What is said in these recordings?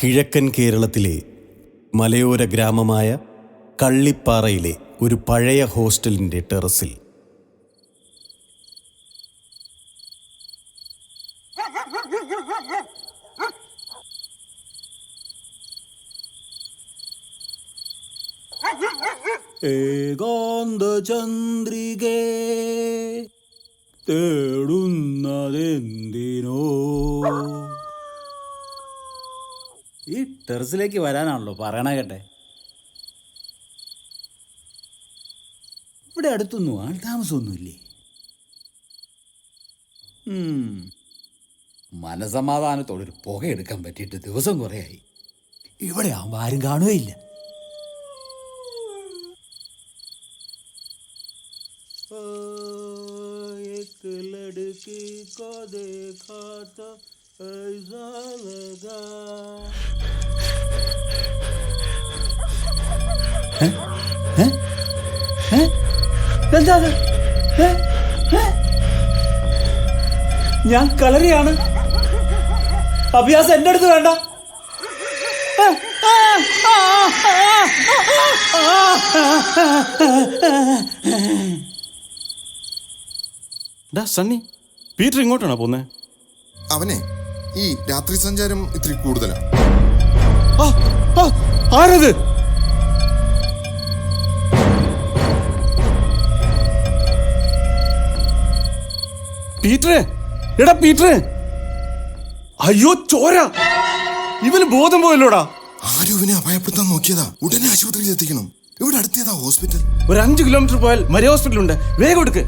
കിഴക്കൻ കേരളത്തിലെ മലയോര ഗ്രാമമായ കള്ളിപ്പാറയിലെ ഒരു പഴയ ഹോസ്റ്റലിൻ്റെ ടെറസിൽ ഏകാന്ത ചന്ദ്രികേ തേടുന്നതെന്തിനോ. ഈ ടെറസിലേക്ക് വരാനാണല്ലോ പറയണ കേട്ടെ. ഇവിടെ അടുത്തൊന്നും ആൾ താമസമൊന്നുമില്ലേ? മനസമാധാനത്തോടൊരു പുക എടുക്കാൻ പറ്റിയിട്ട് ദിവസം കുറേയായി. ഇവിടെ ആവുമ്പോൾ ആരും കാണുകയില്ല. लड़की को देखा तो ऐसा लगा. എന്താ ഞാൻ കളരിയാണ്. അഭ്യാസം എൻ്റെ അടുത്ത് വേണ്ട. സണ്ണി, പീറ്റർ ഇങ്ങോട്ടാണോ പോന്നെ? അവനെ ഈ രാത്രി സഞ്ചാരം ഇത്തിരി കൂടുതലാണ്. ആരത്? പീറ്ററെ, എടാ പീറ്ററെ! അയ്യോ ചോര! ഇവന് ബോധം പോയല്ലോടാ. ആരും ഇവനെ അപായപ്പെടുത്താൻ നോക്കിയതാ. ഉടനെ ആശുപത്രിയിൽ എത്തിക്കണം. ഇവിടെ അടുത്തേതാ ഹോസ്പിറ്റൽ? ഒരു 5 കിലോമീറ്റർ പോയാൽ മരിയ ഹോസ്പിറ്റൽ ഉണ്ട്. വേഗം എടുക്ക്.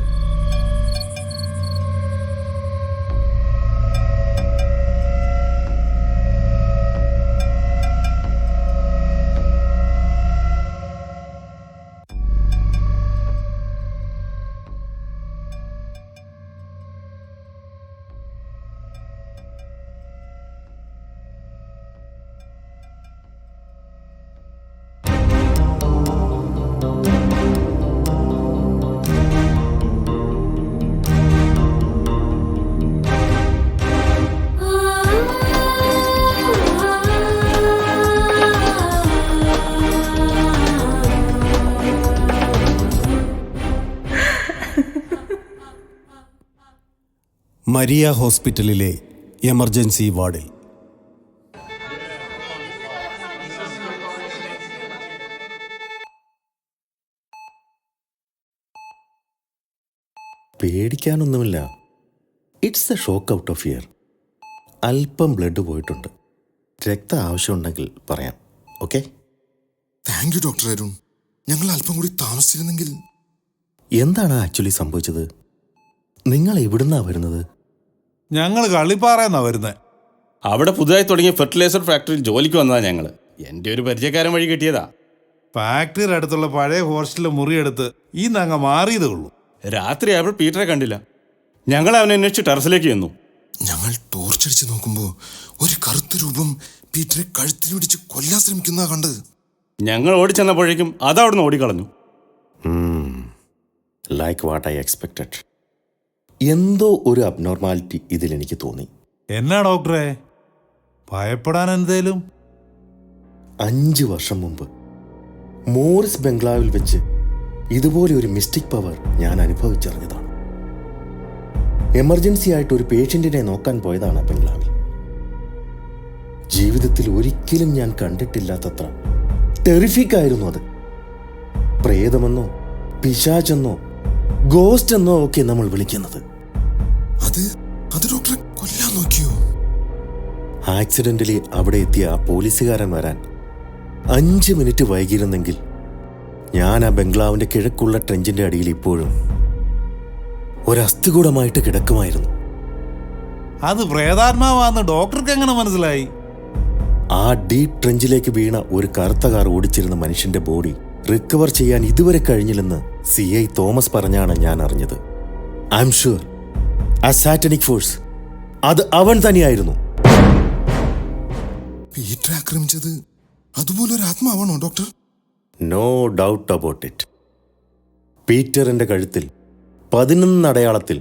മരിയ ഹോസ്പിറ്റലിലെ എമർജൻസി വാർഡിൽ പേടിക്കാനൊന്നുമില്ല. It's A shock out of year. അല്പം ബ്ലഡ് പോയിട്ടുണ്ട്. രക്തം ആവശ്യമുണ്ടെങ്കിൽ പറയാം. Okay? Thank you doctor Arun. ഞങ്ങൾ അല്പം കൂടി താമസിച്ചിരുന്നെങ്കിൽ. എന്താണ് ആക്ച്വലി സംഭവിച്ചത്? നിങ്ങൾ എവിടുന്നാ വരുന്നത്? ഞങ്ങൾ കള്ളിപ്പാറയെന്നാ വരുന്നത്. അവിടെ പുതുതായി തുടങ്ങിയ ഫെർട്ടിലൈസർ ഫാക്ടറിയിൽ ജോലിക്ക് വന്നതാ ഞങ്ങൾ. എൻ്റെ ഒരു പരിചയക്കാരൻ വഴി കിട്ടിയതാ. ഫാക്ടറിയുടെ അടുത്തുള്ള പഴയ ഹോസ്റ്റലിലെ മുറിയെടുത്ത് ഈ നങ്ങ മാറിയതേ ഉള്ളൂ. രാത്രി ആയപ്പോൾ പീറ്ററെ കണ്ടില്ല. ഞങ്ങൾ അവനെ അന്വേഷിച്ച് ടെറസിലേക്ക് ചെന്നു. ഞങ്ങൾ ടോർച്ചടിച്ച് നോക്കുമ്പോൾ ഒരു കറുത്ത രൂപം പീറ്ററെ കഴുത്തിൽ പിടിച്ച് കൊല്ലാൻ ശ്രമിക്കുന്ന കണ്ടത്. ഞങ്ങൾ ഓടിച്ചെന്നപ്പോഴേക്കും അതവിടുന്ന് ഓടിക്കളഞ്ഞു. Like what I expected. എന്തോ ഒരു അബ്നോർമാലിറ്റി ഇതിലെനിക്ക് തോന്നി. എന്നാ ഡോക്ടറെ, ഭയപ്പെടാൻ എന്തേലും? 5 വർഷം മുമ്പ് മോറിസ് ബംഗ്ലാവിൽ വെച്ച് ഇതുപോലെ ഒരു മിസ്റ്റിക് പവർ ഞാൻ അനുഭവിച്ചറിഞ്ഞതാണ്. എമർജൻസി ആയിട്ട് ഒരു പേഷ്യൻറ്റിനെ നോക്കാൻ പോയതാണ് ബംഗ്ലാവിൽ. ജീവിതത്തിൽ ഒരിക്കലും ഞാൻ കണ്ടിട്ടില്ലാത്തത്ര ടെറിഫിക് ആയിരുന്നു അത്. പ്രേതമെന്നോ പിശാചെന്നോ ഗോസ്റ്റ് എന്നോ ഒക്കെ നമ്മൾ വിളിക്കുന്നത്. അത് ഡോക്ടറെ കൊല്ലാൻ നോക്കിയോ? ആക്സിഡന്റലി അവിടെ എത്തിയ ആ പോലീസുകാരൻ വരാൻ 5 മിനിറ്റ് വൈകിയിരുന്നെങ്കിൽ ഞാൻ ആ ബംഗ്ലാവിന്റെ കിഴക്കുള്ള ട്രെഞ്ചിന്റെ അടിയിൽ ഇപ്പോഴും ഒരസ്ഥികൂടമായിട്ട് കിടക്കുമായിരുന്നു. അത് പ്രേതാത്മാവാന്ന് ഡോക്ടർക്ക് എങ്ങനെ മനസ്സിലായി? ആ ഡീപ് ട്രെഞ്ചിലേക്ക് വീണ ഒരു കറുത്ത കാർ ഓടിച്ചിരുന്ന മനുഷ്യന്റെ ബോഡി റിക്കവർ ചെയ്യാൻ ഇതുവരെ കഴിഞ്ഞില്ലെന്ന് CI തോമസ് പറഞ്ഞാണ് ഞാൻ അറിഞ്ഞത്. ഐ എം ഷുവർ ആ സാറ്റനിക് ഫോഴ്സ് അത് അവൻ തന്നെയായിരുന്നു. പീറ്ററെ ആക്രമിച്ചത് അതുപോലൊരു ആത്മാവാണോ doctor? No doubt about it. പീറ്ററിന്റെ കഴുത്തിൽ 11 അടയാളത്തിൽ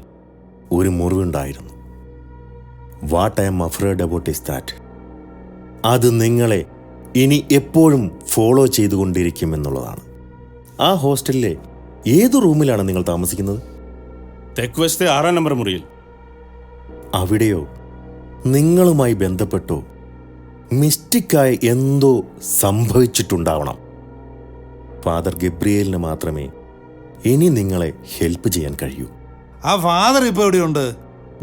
ഒരു മുറിവുണ്ടായിരുന്നു. What I'm afraid about is that അത് നിങ്ങളെ ഇനി എപ്പോഴും ഫോളോ ചെയ്തുകൊണ്ടിരിക്കുമെന്നുള്ളതാണ്. ആ ഹോസ്റ്റലിലെ ഏത് റൂമിലാണ് നിങ്ങൾ താമസിക്കുന്നത്? തെക്ക് വശത്തെ 6-ാം നമ്പർ മുറിയിൽ. അവിടെയോ നിങ്ങളുമായി ബന്ധപ്പെട്ടോ മിസ്റ്റിക്കായി എന്തോ സംഭവിച്ചിട്ടുണ്ടാവണം. ഫാദർ ഗബ്രിയേലിന് മാത്രമേ ഇനി നിങ്ങളെ ഹെൽപ്പ് ചെയ്യാൻ കഴിയൂ. ആ ഫാദർ ഇപ്പൊ എവിടെയുണ്ട്?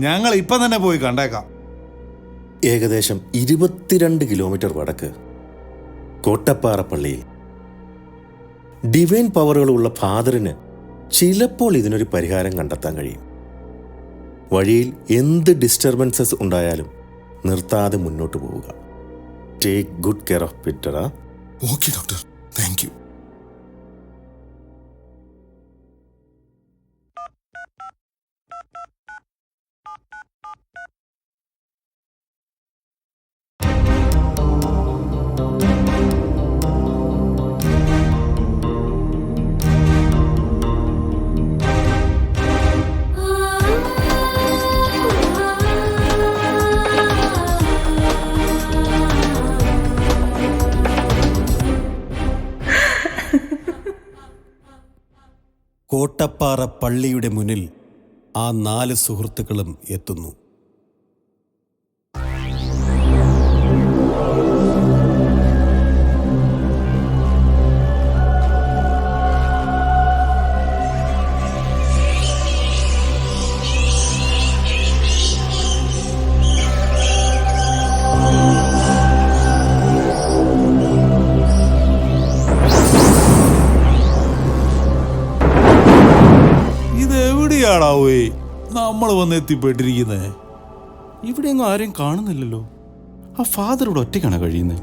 ഞങ്ങൾ ഇപ്പം തന്നെ പോയി കണ്ടേക്കാം. ഏകദേശം 22 കിലോമീറ്റർ വടക്ക് കോട്ടപ്പാറ പള്ളിയിൽ. ഡിവൈൻ പവറുകളുള്ള ഫാദറിന് ചിലപ്പോൾ ഇതിനൊരു പരിഹാരം കണ്ടെത്താൻ കഴിയും. വഴിയിൽ എന്ത് ഡിസ്റ്റർബൻസസ് ഉണ്ടായാലും നിർത്താതെ മുന്നോട്ട് പോവുക. Take good care of Peter. Okay doctor, thank you. Kottappara പള്ളിയുടെ മുന്നിൽ ആ 4 സുഹൃത്തുക്കളും എത്തുന്നു. ഇതെവിടെയാണാവേ നമ്മൾ വന്ന് എത്തിപ്പെട്ടിരിക്കുന്നത്? ഇവിടെയൊന്നും ആരെയും കാണുന്നില്ലല്ലോ. ആ ഫാദർ ഇവിടെ ഒറ്റയ്ക്കാണ് കഴിയുന്നത്.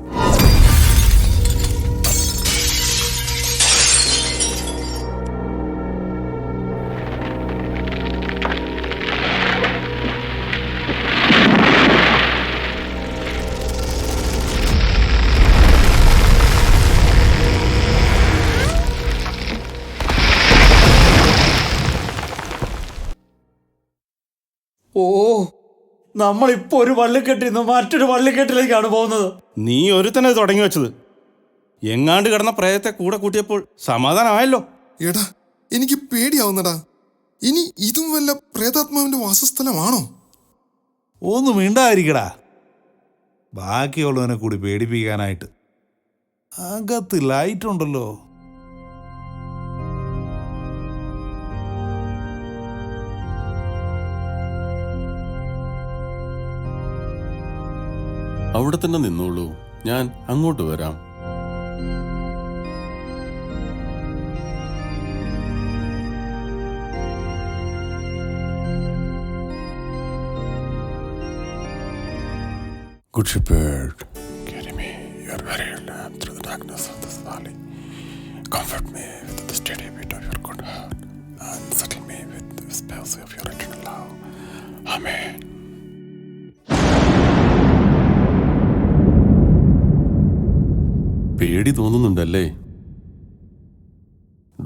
ഓ, നമ്മളിപ്പോ ഒരു വള്ളിക്കെട്ടിൽ നിന്ന് മറ്റൊരു വള്ളിക്കെട്ടിലേക്കാണ് പോകുന്നത്. നീ ഒരുത്തനെ തുടങ്ങി വെച്ചത്. എങ്ങാണ്ട് കിടന്ന പ്രേതത്തെ കൂടെ കൂട്ടിയപ്പോൾ സമാധാനമായല്ലോ. എടാ, എനിക്ക് പേടിയാവുന്നടാ. ഇനി ഇതും വല്ല പ്രേതാത്മാവിന്റെ വാസസ്ഥലമാണോ? ഒന്നും മിണ്ടായിരിക്കടാ. ബാക്കിയുള്ളവനെ കൂടി പേടിപ്പിക്കാനായിട്ട്. അകത്ത് ലൈറ്റ് ഉണ്ടല്ലോ. അവിടെ തന്നെ നിന്നോളൂ, ഞാൻ അങ്ങോട്ട് വരാം. Good Shepherd, carry me your very lamb through the darkness of this valley. Comfort me with the steady beat of your good heart, and settle me with the spells of your eternal love. Amen. പേടി തോന്നുന്നുണ്ടല്ലേ?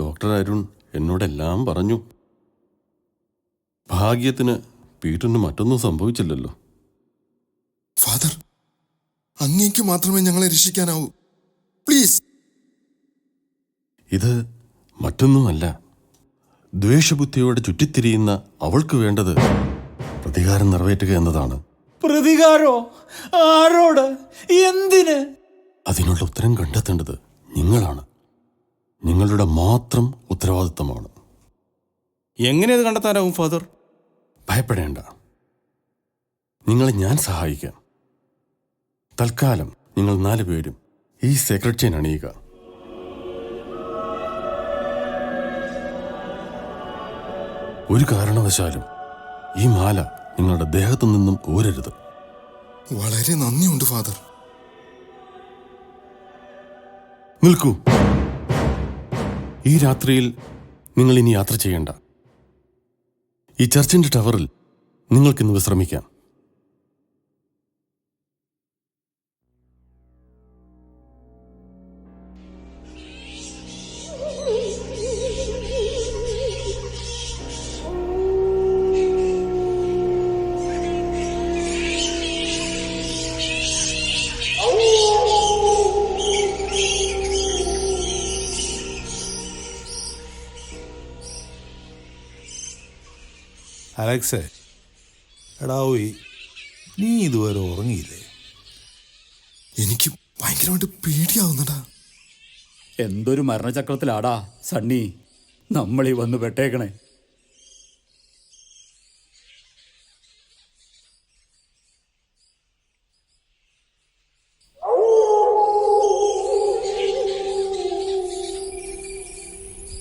Doctor Arun എന്നോടെല്ലാം പറഞ്ഞു. ഭാഗ്യത്തിന് പീറ്ററിന് മറ്റൊന്നും സംഭവിച്ചില്ലല്ലോ. Father, അങ്ങേക്ക് മാത്രമേ ഞങ്ങളെ രക്ഷിക്കാനാവൂ. Please. ഇത് മറ്റൊന്നുമല്ല. ദ്വേഷബുദ്ധിയോടെ ചുറ്റിത്തിരിയുന്ന അവൾക്ക് വേണ്ടത് പ്രതികാരം നിറവേറ്റുക എന്നതാണ്. പ്രതികാരോ? ആരോട്? എന്തിന്? അതിനുള്ള ഉത്തരം കണ്ടെത്തേണ്ടത് നിങ്ങളാണ്. നിങ്ങളുടെ മാത്രം ഉത്തരവാദിത്തമാണ്. എങ്ങനെ അത് കണ്ടെത്താനാവും ഫാദർ? ഭയപ്പെടേണ്ട, നിങ്ങളെ ഞാൻ സഹായിക്കാം. തൽക്കാലം നിങ്ങൾ 4 പേരും ഈ സീക്രട്ട് ചെയിൻ അണിയുക. ഒരു കാരണവശാലും ഈ മാല നിങ്ങളുടെ ദേഹത്തു നിന്നും ഊരരുത്. വളരെ നന്ദിയുണ്ട് ഫാദർ. നിൽക്കൂ. ഈ രാത്രിയിൽ നിങ്ങൾ ഇനി യാത്ര ചെയ്യേണ്ട. ഈ ചർച്ചിന്റെ ടവറിൽ നിങ്ങൾക്കിന്ന് വിശ്രമിക്കാം. Oh! അലക്സേ, എടാ നീ ഇതുവരെ ഉറങ്ങിയില്ലേ? എനിക്ക് ഭയങ്കരമായിട്ട് പേടിയാവുന്നടാ. എന്തൊരു മരണചക്രത്തിലാടാ സണ്ണി നമ്മളീ വന്ന് പെട്ടേക്കണേ.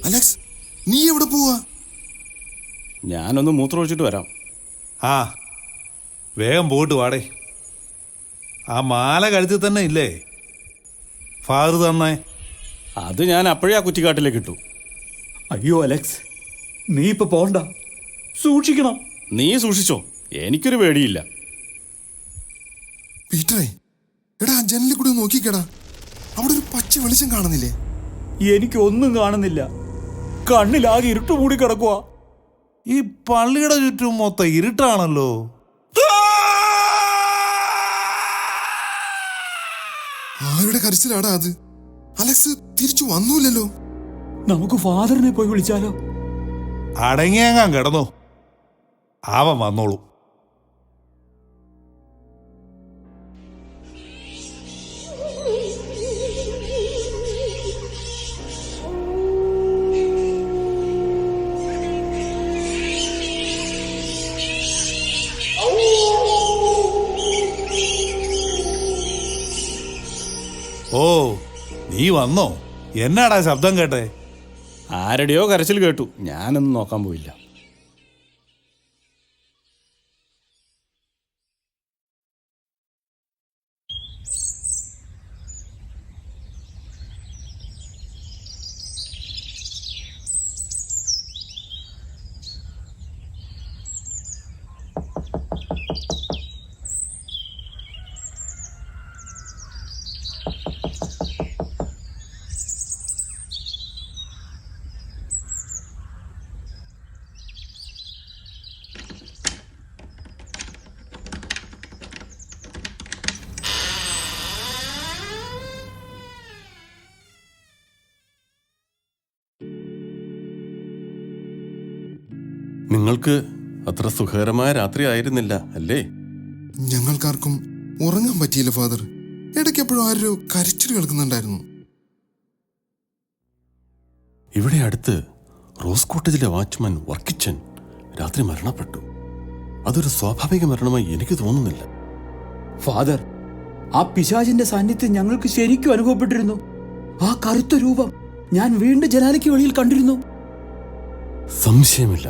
അലക്സ്, നീ എവിടെ പോവാ? ഞാനൊന്ന് മൂത്രമൊഴിച്ചിട്ട് വരാം. ആ, വേഗം പോയിട്ട് വാടേ. ആ മാല കഴുത്തിൽ തന്നെ ഇല്ലേ ഫാദർ തന്നേ? അത് ഞാൻ അപ്പോഴേ ആ കുറ്റിക്കാട്ടിലേക്ക് ഇട്ടു. അയ്യോ അലക്സ്, നീ ഇപ്പൊ പോണ്ട, സൂക്ഷിക്കണം. നീ സൂക്ഷിച്ചോ, എനിക്കൊരു പേടിയില്ല. പീറ്ററേ, എടാ ജനലിൽ കൂടി നോക്കിക്കടാ, അവിടെ ഒരു പച്ച വെളിച്ചം കാണുന്നില്ലേ? എനിക്കൊന്നും കാണുന്നില്ല, കണ്ണിലാകെ ഇരുട്ട് മൂടി കിടക്കുക. ഈ പള്ളിയുടെ ചുറ്റും മൊത്തം ഇരുട്ടാണല്ലോ. ആരുടെ കരച്ചിലാടാ അത്? അലക്സ് തിരിച്ചു വന്നൂലല്ലോ. നമുക്ക് ഫാദറിനെ പോയി വിളിച്ചാലോ? അടങ്ങിയങ്ങാൻ കിടന്നോ, അവൻ വന്നോളൂ. ഓ, നീ വന്നോ? എന്നാടാ ശബ്ദം കേട്ടെ? ആരുടെയോ കരച്ചിൽ കേട്ടു, ഞാനൊന്നും നോക്കാൻ പോയില്ല. നിങ്ങൾക്ക് അത്ര സുഖകരമായ രാത്രി ആയിരുന്നില്ല അല്ലേ? ഞങ്ങൾക്കാർക്കും ഉറങ്ങാൻ പറ്റിയില്ല ഫാദർ. ഇടയ്ക്കെപ്പോഴും ആരോ കരച്ചിൽ കേൾക്കുന്നുണ്ടായിരുന്നു. ഇവിടെ അടുത്ത് റോസ് കോട്ടേജിലെ വാച്ച്മാൻ വർക്കിച്ചൻ രാത്രി മരണപ്പെട്ടു. അതൊരു സ്വാഭാവിക മരണമായി എനിക്ക് തോന്നുന്നില്ല. ഫാദർ, ആ പിശാചിന്റെ സാന്നിധ്യം ഞങ്ങൾക്ക് ശരിക്കും അനുഭവപ്പെട്ടിരുന്നു. ആ കറുത്ത രൂപം ഞാൻ വീണ്ടും ജനാലയ്ക്ക് വെളിയിൽ കണ്ടിരുന്നു. സംശയമില്ല,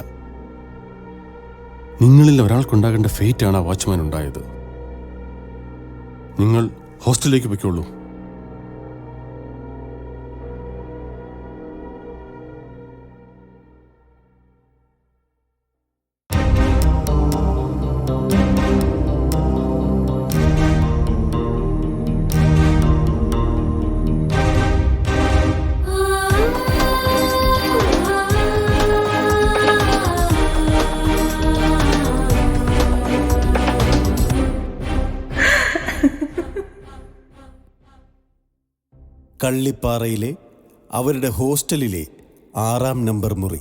നിങ്ങളിൽ ഒരാൾക്കുണ്ടാകേണ്ട ഫേറ്റാണ് ആ വാച്ച്മാൻ ഉണ്ടായത്. നിങ്ങൾ ഹോസ്റ്റലിലേക്ക് പൊയ്ക്കോളൂ. കള്ളിപ്പാറയിലെ അവരുടെ ഹോസ്റ്റലിലെ 6-ാം നമ്പർ മുറി.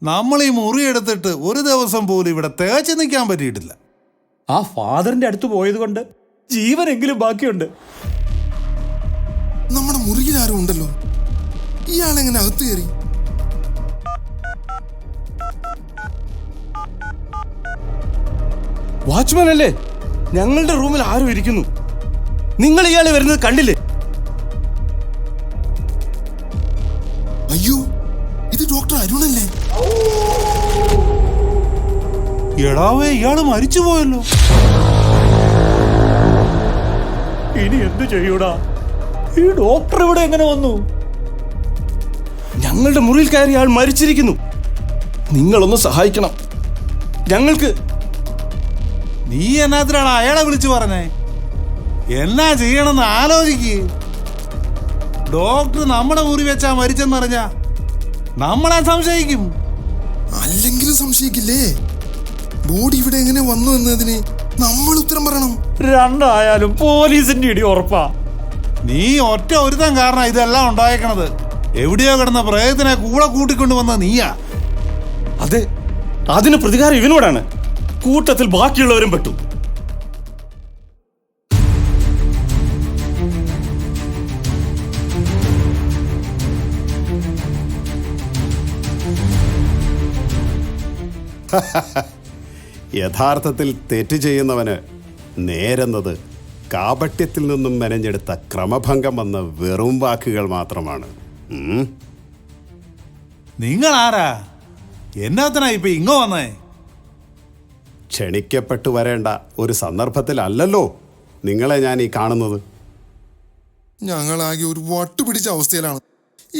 നമ്മൾ ഈ മുറി എടുത്തിട്ട് ഒരു ദിവസം പോലും ഇവിടെ തേച്ച് നിൽക്കാൻ പറ്റിയിട്ടില്ല. ആ ഫാദറിന്റെ അടുത്ത് പോയത് കൊണ്ട് ജീവനെങ്കിലും ബാക്കിയുണ്ട്. നമ്മുടെ മുറിയിൽ ആരും ഉണ്ടല്ലോ. ഇയാളെങ്ങനെ അകത്ത് കയറി? വാച്ച്മാൻ അല്ലേ? ഞങ്ങളുടെ റൂമിൽ ആരും ഇരിക്കുന്നു. നിങ്ങൾ ഇയാളെ വരുന്നത് കണ്ടില്ലേ? അയ്യോ, ഇത് ഡോക്ടർ അരുണല്ലേ? എടാവേ, ഇയാള് മരിച്ചു പോയല്ലോ. ഇനി എന്ത് ചെയ്യൂടാ? ഈ ഡോക്ടർ ഇവിടെ എങ്ങനെ വന്നു? ഞങ്ങളുടെ മുറിയിൽ കയറി ആൾ മരിച്ചിരിക്കുന്നു. നിങ്ങളൊന്ന് സഹായിക്കണം ഞങ്ങൾക്ക്. നീ എന്നാത്തിനാണ് അയാളെ വിളിച്ചു പറഞ്ഞേ? എന്നാ ചെയ്യണമെന്ന് ആലോചിക്ക്. ഡോക്ടർ നമ്മുടെ മുറി വെച്ചാ മരിച്ചെന്നറിഞ്ഞാ നമ്മളെ സംശയിക്കും. അല്ലെങ്കിലും സംശയിക്കില്ലേ? ബോഡി ഇവിടെ എങ്ങനെ വന്നു എന്നതിന് നമ്മൾ ഉത്തരം പറയണം. രണ്ടായാലും പോലീസിന്റെ ഇടി ഉറപ്പാ. നീ ഒറ്റ ഒരുത്തൻ കാരണം ഇതെല്ലാം ഉണ്ടായേക്കണത്. എവിടെയോ കിടന്ന പ്രേതത്തിനെ കൂടെ കൂട്ടിക്കൊണ്ടുവന്ന നീയാ. അതെ, അതിന് പ്രതികാരം ഇവനോടാണ്. കൂട്ടത്തിൽ ബാക്കിയുള്ളവരും പെട്ടു. യഥാർത്ഥത്തിൽ തെറ്റ് ചെയ്യുന്നവന് നേരുന്നത് കാപട്യത്തിൽ നിന്നും മെനഞ്ഞെടുത്ത ക്രമഭംഗം വന്ന വെറും വാക്കുകൾ മാത്രമാണ്. നിങ്ങൾ ആരാ? എന്നാത്തിനാ ഇപ്പൊ ഇങ്ങോ വന്നേ? ക്ഷണിക്കപ്പെട്ടു വരേണ്ട ഒരു സന്ദർഭത്തിലല്ലല്ലോ നിങ്ങളെ ഞാൻ ഈ കാണുന്നത്. ഞങ്ങളാകെ ഒരു വട്ടുപിടിച്ച അവസ്ഥയിലാണ്.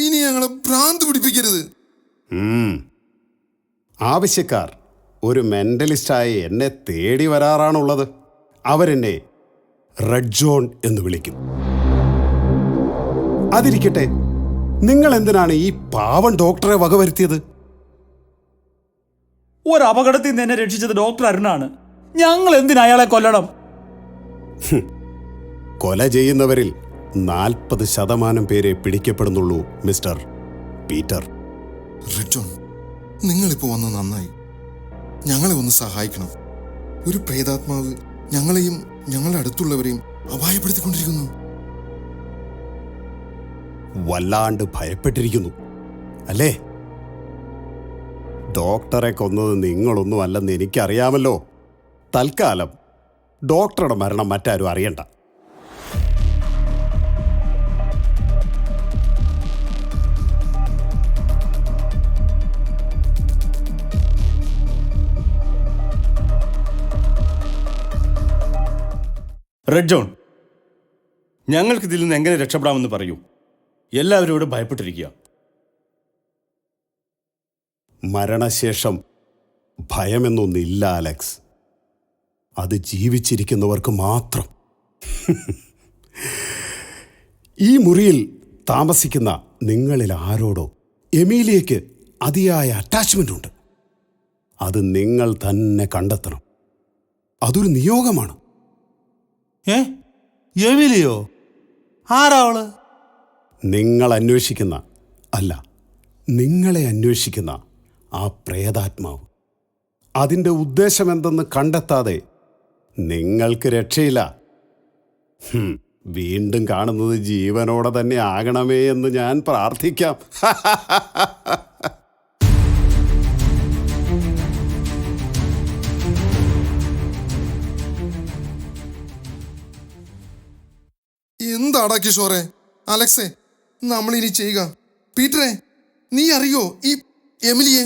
ഇനി ഞങ്ങളെ ഭ്രാന്ത് പിടിപ്പിക്കരുത്. ആവശ്യക്കാർ ഒരു മെന്റലിസ്റ്റായി എന്നെ തേടി വരാറാണുള്ളത്. അവരെന്നെ റെഡ് ജോൺ എന്ന് വിളിക്കും. അതിരിക്കട്ടെ, നിങ്ങൾ എന്തിനാണ് ഈ പാവം ഡോക്ടറെ വകവരുത്തിയത്? ഒരു അപകടത്തിൽ നിന്ന് എന്നെ രക്ഷിച്ചത് ഡോക്ടർ അരുണാണ്. ഞങ്ങൾ എന്തിനാ അയാളെ കൊല്ലണം? കൊല ചെയ്യുന്നവരിൽ 40% പേരെ പിടിക്കപ്പെടുന്നുള്ളൂ മിസ്റ്റർ പീറ്റർ. റെഡ് ജോൺ, നിങ്ങളിപ്പോൾ വന്ന് നന്നായി. ഞങ്ങളെ ഒന്ന് സഹായിക്കണം. ഒരു പ്രേതാത്മാവ് ഞങ്ങളെയും ഞങ്ങളുടെ അടുത്തുള്ളവരെയും അപായപ്പെടുത്തിക്കൊണ്ടിരിക്കുന്നു. വല്ലാണ്ട് ഭയപ്പെട്ടിരിക്കുന്നു അല്ലേ? ഡോക്ടറെ കൊന്നത് നിങ്ങളൊന്നും അല്ലെന്ന് എനിക്കറിയാമല്ലോ. തൽക്കാലം ഡോക്ടറുടെ മരണം മറ്റാരും അറിയണ്ട. റെഡ് ജോൺ, ഞങ്ങൾക്ക് ഇതിൽ നിന്ന് എങ്ങനെ രക്ഷപ്പെടാമെന്ന് പറയൂ. എല്ലാവരും ഇവിടെ ഭയപ്പെട്ടിരിക്കുക. മരണശേഷം ഭയമെന്നൊന്നില്ല അലക്സ്. അത് ജീവിച്ചിരിക്കുന്നവർക്ക് മാത്രം. ഈ മുറിയിൽ താമസിക്കുന്ന നിങ്ങളിൽ ആരോടോ എമീലിയയ്ക്ക് അതിയായ അറ്റാച്ച്മെൻ്റ് ഉണ്ട്. അത് നിങ്ങൾ തന്നെ കണ്ടെത്തണം. അതൊരു നിയോഗമാണ്. എമിലിയോ? ആരാ അവള്? നിങ്ങൾ അന്വേഷിക്കുന്ന, അല്ല, നിങ്ങളെ അന്വേഷിക്കുന്ന ആ പ്രേതാത്മാവ്. അതിൻ്റെ ഉദ്ദേശമെന്തെന്ന് കണ്ടെത്താതെ നിങ്ങൾക്ക് രക്ഷയില്ല. വീണ്ടും കാണുന്നത് ജീവനോടെ തന്നെ ആകണമേ എന്ന് ഞാൻ പ്രാർത്ഥിക്കാം. എന്താടാ കിഷോറെ, അലക്സേ, നമ്മളിനി ചെയ്യുക? പീറ്ററെ, നീ അറിയോ ഈ എമിലിയെ?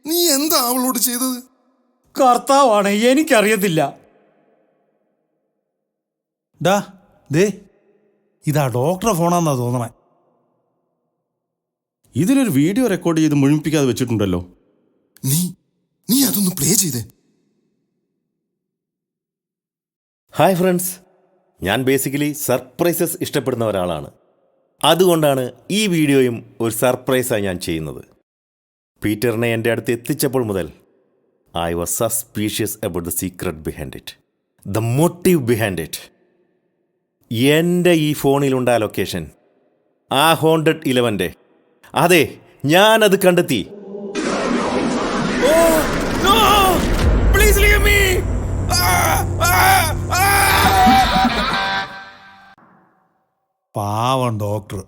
നീ എന്താ അവളോട് ചെയ്തത്? കർത്താവാണ്, എനിക്കറിയത്തില്ല. ദേ, ഇതാ ഡോക്ടറെ ഫോണാന്നാ തോന്നണേ. ഇതിലൊരു വീഡിയോ റെക്കോർഡ് ചെയ്ത് മുഴുമിപ്പിക്കാതെ വെച്ചിട്ടുണ്ടല്ലോ. നീ അതൊന്ന് പ്ലേ ചെയ്തേ. ഹായ് ഫ്രണ്ട്സ്, ഞാൻ ബേസിക്കലി സർപ്രൈസസ് ഇഷ്ടപ്പെടുന്ന ഒരാളാണ്. അതുകൊണ്ടാണ് ഈ വീഡിയോയും ഒരു സർപ്രൈസായി ഞാൻ ചെയ്യുന്നത്. പീറ്ററിനെ എൻ്റെ അടുത്ത് എത്തിച്ചപ്പോൾ മുതൽ I was suspicious about the secret behind it, the motive behind it. എൻ്റെ ഈ ഫോണിലുണ്ടായ ലൊക്കേഷൻ ആ ഹോണ്ടഡ് 11, അതെ, ഞാനത് കണ്ടെത്തി. പാവം ഡോക്ടർ.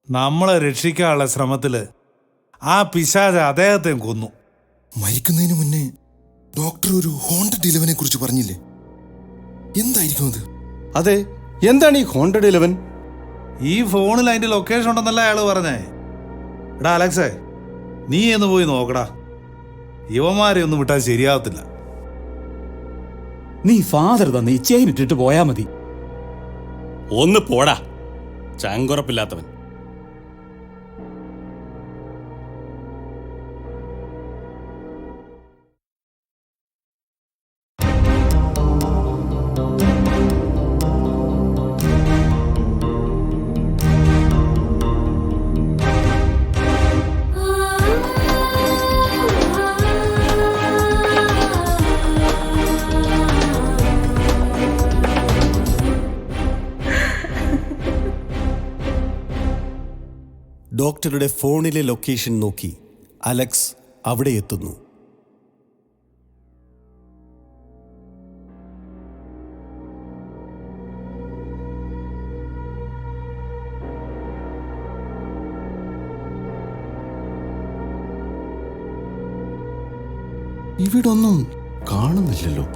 നമ്മളെ രക്ഷിക്കാനുള്ള ശ്രമത്തില് ആ പിശാച് അദ്ദേഹത്തെയും കൊന്നു. മരിക്കുന്നതിന് മുന്നേ ഡോക്ടർ ഒരു ഹോണ്ടഡ് 11 കുറിച്ച് പറഞ്ഞില്ലേ? എന്തായിരിക്കും അത്? അതെ, എന്താണ് ഈ ഹോണ്ടഡ് 11? ഈ ഫോണിൽ അതിന്റെ ലൊക്കേഷൻ ഉണ്ടെന്നല്ല അയാള് പറഞ്ഞേ. എടാ അലക്സേ, നീ എന്ന് പോയി നോക്കടാ. ഇവന്മാരെ ഒന്നും വിട്ടാൽ ശരിയാവത്തില്ല. നീ ഫാദർ തന്നെ ഈ ചെയിൻ ഇട്ടിട്ട് പോയാ മതി. ഒന്ന് പോടാ, ചങ്കുറപ്പില്ലാത്തവൻ. ഡോക്ടറുടെ ഫോണിലെ ലൊക്കേഷൻ നോക്കി അലക്സ് അവിടെ എത്തുന്നു. ഇവിടൊന്നും കാണുന്നില്ലല്ലോ.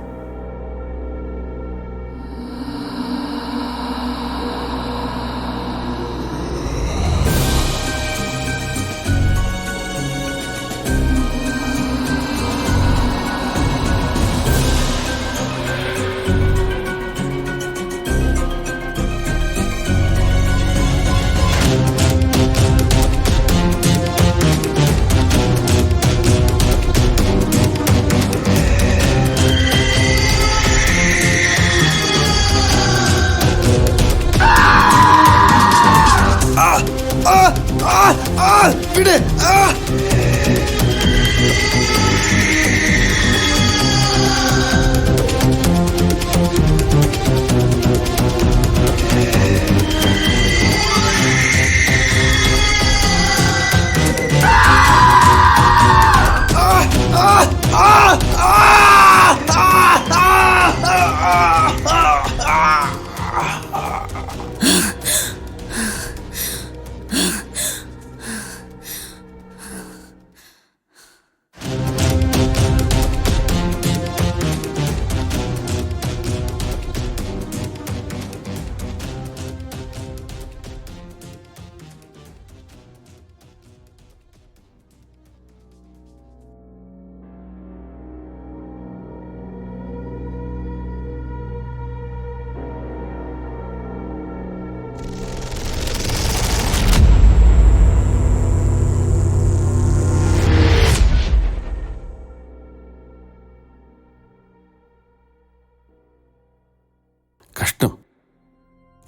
കഷ്ടം.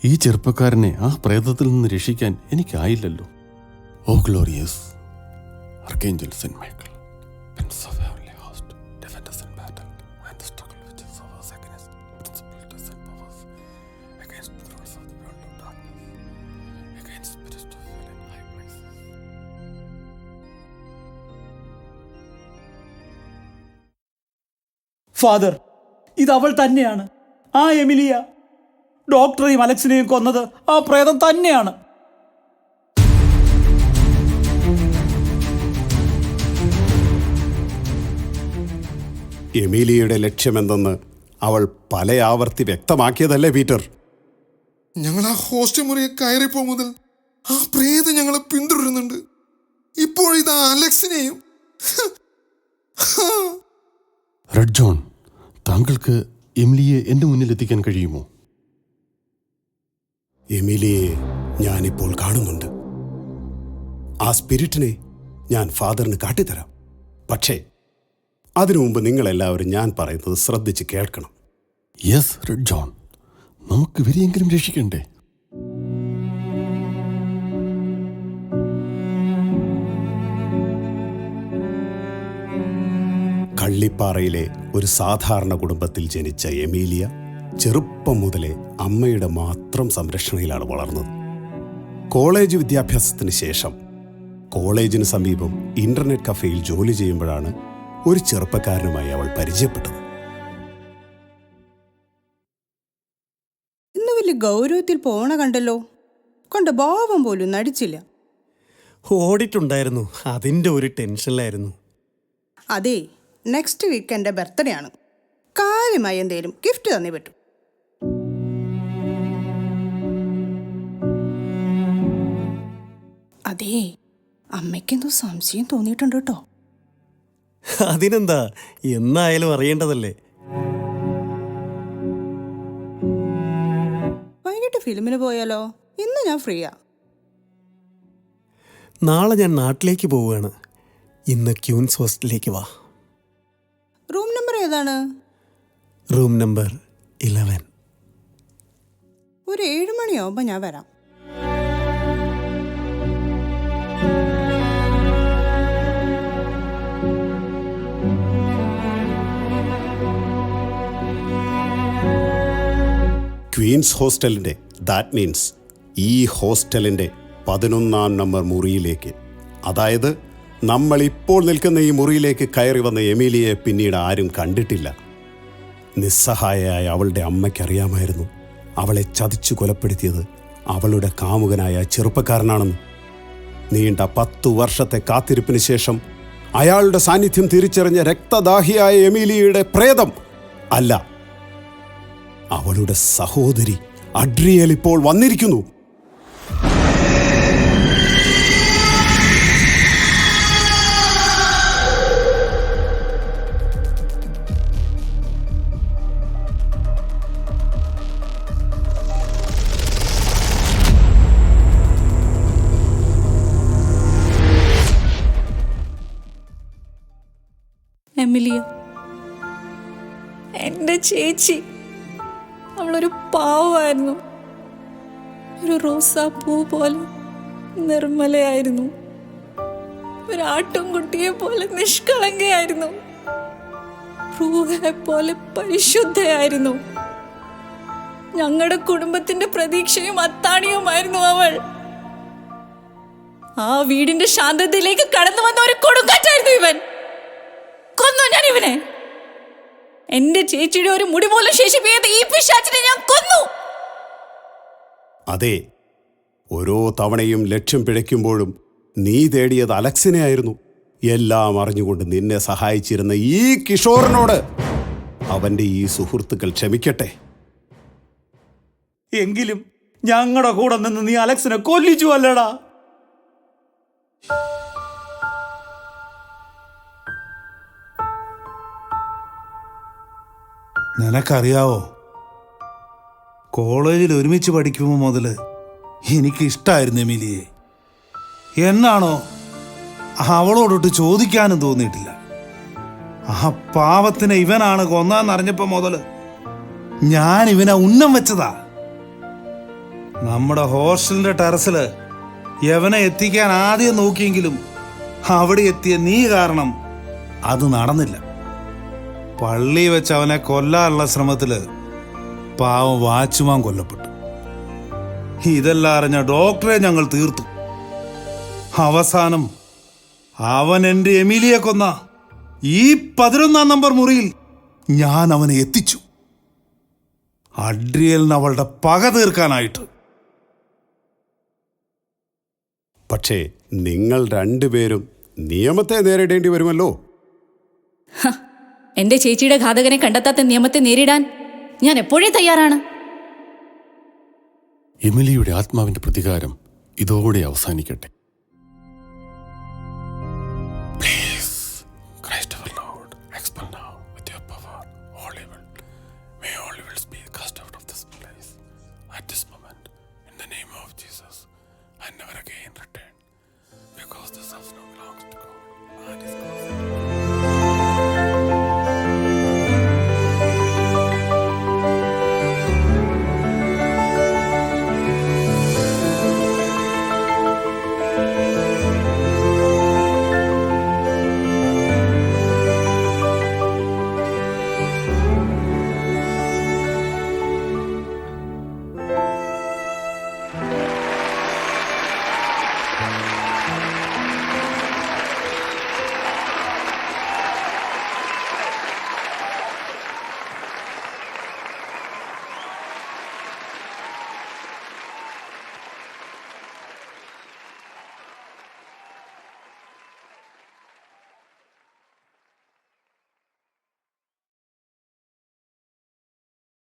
ഈ ചെറുപ്പക്കാരനെ ആ പ്രേതത്തിൽ നിന്ന് രക്ഷിക്കാൻ എനിക്കായില്ലല്ലോ. O glorious archangel Saint Michael, Prince of Heavenly Host, defend us in battle and the struggle which is ours against principalities and powers, against the rulers of the world of darkness, against spirits of evil in high places. Father, ഇത് അവൾ തന്നെയാണ്, ആ Emilia. ഡോക്ടറെയും അലക്സിനെയും കൊന്നത് ആ പ്രേതം തന്നെയാണ്. എമീലിയയുടെ ലക്ഷ്യമെന്തെന്ന് അവൾ പല ആവർത്തി വ്യക്തമാക്കിയതല്ലേ പീറ്റർ? ഞങ്ങൾ ആ ഹോസ്റ്റൽ മുറിയെ കയറിപ്പോ മുതൽ ആ പ്രേതം ഞങ്ങളെ പിന്തുടരുന്നുണ്ട്. ഇപ്പോഴിതാ അലക്സിനെയും. റെഡ് ജോൺ, താങ്കൾക്ക് എമിലിയെ എൻ്റെ മുന്നിൽ എത്തിക്കാൻ കഴിയുമോ? എമിലിയെ ഞാനിപ്പോൾ കാണുന്നുണ്ട്. ആ സ്പിരിറ്റിനെ ഞാൻ ഫാദറിന് കാട്ടിത്തരാം. പക്ഷേ അതിനു മുമ്പ് നിങ്ങളെല്ലാവരും ഞാൻ പറയുന്നത് ശ്രദ്ധിച്ച് കേൾക്കണം. യെസ് റെഡ് ജോൺ, നമുക്ക് ഇവരെയെങ്കിലും രക്ഷിക്കണ്ടേ? കള്ളിപ്പാറയിലെ ഒരു സാധാരണ കുടുംബത്തിൽ ജനിച്ച എമീലിയ ചെറുപ്പം മുതലേ അമ്മയുടെ മാത്രം സംരക്ഷണയിലാണ് വളർന്നത്. കോളേജ് വിദ്യാഭ്യാസത്തിന് ശേഷം കോളേജിന് സമീപം ഇന്റർനെറ്റ് കഫേയിൽ ജോലി ചെയ്യുമ്പോഴാണ് ഒരു ചെറുപ്പക്കാരനുമായി അവൾ പരിചയപ്പെട്ടത്. ഇന്ന് വലിയ ഗൗരവത്തിൽ പോണ കണ്ടല്ലോ. കണ്ട ഭാവം പോലും നടിച്ചില്ല. ഓടിയിട്ടുണ്ടായിരുന്നു, അതിൻ്റെ ഒരു ടെൻഷനിലായിരുന്നു. അതെ, നെക്സ്റ്റ് വീക്ക് എൻ്റെ ബർത്ത്ഡേ ആണ്. കാര്യമായി എന്തേലും ഗിഫ്റ്റ് തന്നേ പറ്റും. അതെ, അമ്മയ്ക്കെന്തോ സംശയം തോന്നിയിട്ടുണ്ട് കേട്ടോ. അതിനെന്താ, എന്നായാലും അറിയേണ്ടതല്ലേ. വൈകിട്ട് ഫിലിമിന് പോയാലോ? ഇന്ന് ഞാൻ ഫ്രീയാ. നാളെ ഞാൻ നാട്ടിലേക്ക് പോവുകയാണ്. ഇന്ന് ക്യൂൻസ് ഹോസ്റ്റലിലേക്ക് വാ. റൂം നമ്പർ ഏതാണ്? Room number 11. ഒരു 7 മണിയാവുമ്പോൾ ഞാൻ വരാം. ക്വീൻസ് ഹോസ്റ്റലിൻ്റെ, ദാറ്റ് മീൻസ് ഈ ഹോസ്റ്റലിൻ്റെ 11-ാം നമ്പർ മുറിയിലേക്ക്, അതായത് നമ്മൾ ഇപ്പോൾ നിൽക്കുന്ന ഈ മുറിയിലേക്ക് കയറി വന്ന എമിലിയെ പിന്നീട് ആരും കണ്ടിട്ടില്ല. നിസ്സഹായയായ അവളുടെ അമ്മയ്ക്കറിയാമായിരുന്നു അവളെ ചതിച്ചു കൊലപ്പെടുത്തിയത് അവളുടെ കാമുകനായ ചെറുപ്പക്കാരനാണെന്ന്. നീണ്ട 10 വർഷത്തെ കാത്തിരിപ്പിന് ശേഷം അയാളുടെ സാന്നിധ്യം തിരിച്ചറിഞ്ഞ രക്തദാഹിയായ എമിലിയുടെ പ്രേതം അല്ല, അവളുടെ സഹോദരി അഡ്രിയൽ ഇപ്പോൾ വന്നിരിക്കുന്നു. എമിലിയ, എൻ്റെ ചേച്ചി, അവളൊരു പാവമായിരുന്നു. ഒരു റോസാപ്പൂ പോലെ നിർമ്മലയായിരുന്നു. ഒരു ആട്ടുംകുട്ടിയെ പോലെ നിഷ്കളങ്കയായിരുന്നു. റൂഹെ പോലെ പരിശുദ്ധയായിരുന്നു. ഞങ്ങളുടെ കുടുംബത്തിന്റെ പ്രതീക്ഷയും അത്താണിയുമായിരുന്നു അവൾ. ആ വീടിന്റെ ശാന്തതയിലേക്ക് കടന്നു വന്ന ഒരു കൊടുങ്കാറ്റായിരുന്നു ഇവൻ. കൊന്നു ഞാൻ ഇവനെ. എന്റെ ചേച്ചിയുടെ ഒരു മുടി പോലും ശേഷിപ്പിക്കാത്ത ഈ പിശാചിനെ ഞാൻ കൊന്നു. അതെ, ഓരോ തവണയും ലക്ഷ്യം പിഴയ്ക്കുമ്പോഴും നീ തേടിയത് അലക്സിനെ ആയിരുന്നു. എല്ലാം അറിഞ്ഞുകൊണ്ട് നിന്നെ സഹായിച്ചിരുന്ന ഈ കിഷോറിനോട് അവന്റെ ഈ സുഹൃത്തുക്കൾ ക്ഷമിക്കട്ടെ. എങ്കിലും ഞങ്ങളുടെ കൂടെ നിന്ന് നീ അലക്സിനെ കൊല്ലിച്ചു അല്ലടാ. നിനക്കറിയാവോ, കോളേജിൽ ഒരുമിച്ച് പഠിക്കുമ്പോൾ മുതൽ എനിക്കിഷ്ടമായിരുന്നു എമിലിയെ. എന്നാണോ അവളോടൊട്ട് ചോദിക്കാനും തോന്നിയിട്ടില്ല. ആ പാവത്തിനെ ഇവനാണ് കൊന്നറിഞ്ഞപ്പോ മുതൽ ഞാൻ ഇവനെ ഉന്നം വെച്ചതാ. നമ്മുടെ ഹോസ്റ്റലിന്റെ ടെറസില് യവനെ എത്തിക്കാൻ ആദ്യം നോക്കിയെങ്കിലും അവിടെ എത്തിയ നീ കാരണം അത് നടന്നില്ല. പള്ളി വെച്ച് അവനെ കൊല്ലാനുള്ള ശ്രമത്തില് പാവം വാച്ചുമാൻ കൊല്ലപ്പെട്ടു. ഇതെല്ലാം അറിഞ്ഞ ഡോക്ടറെ ഞങ്ങൾ തീർത്തു. അവസാനം അവൻ എൻ്റെ എമിലിയെ കൊന്ന ഈ 11-ാം നമ്പർ മുറിയിൽ ഞാൻ അവനെ എത്തിച്ചു. അഡ്രിയലിന് അവളുടെ പക തീർക്കാനായിട്ട്. പക്ഷേ നിങ്ങൾ രണ്ടുപേരും നിയമത്തെ നേരിടേണ്ടി വരുമല്ലോ. എന്റെ ചേച്ചിയുടെ ഘാതകനെ കണ്ടെത്താത്ത നിയമത്തെ നേരിടാൻ ഞാൻ എപ്പോഴേ തയ്യാറാണ്. എമിലിയുടെ ആത്മാവിന്റെ പ്രതികാരം ഇതോടെ അവസാനിക്കട്ടെ.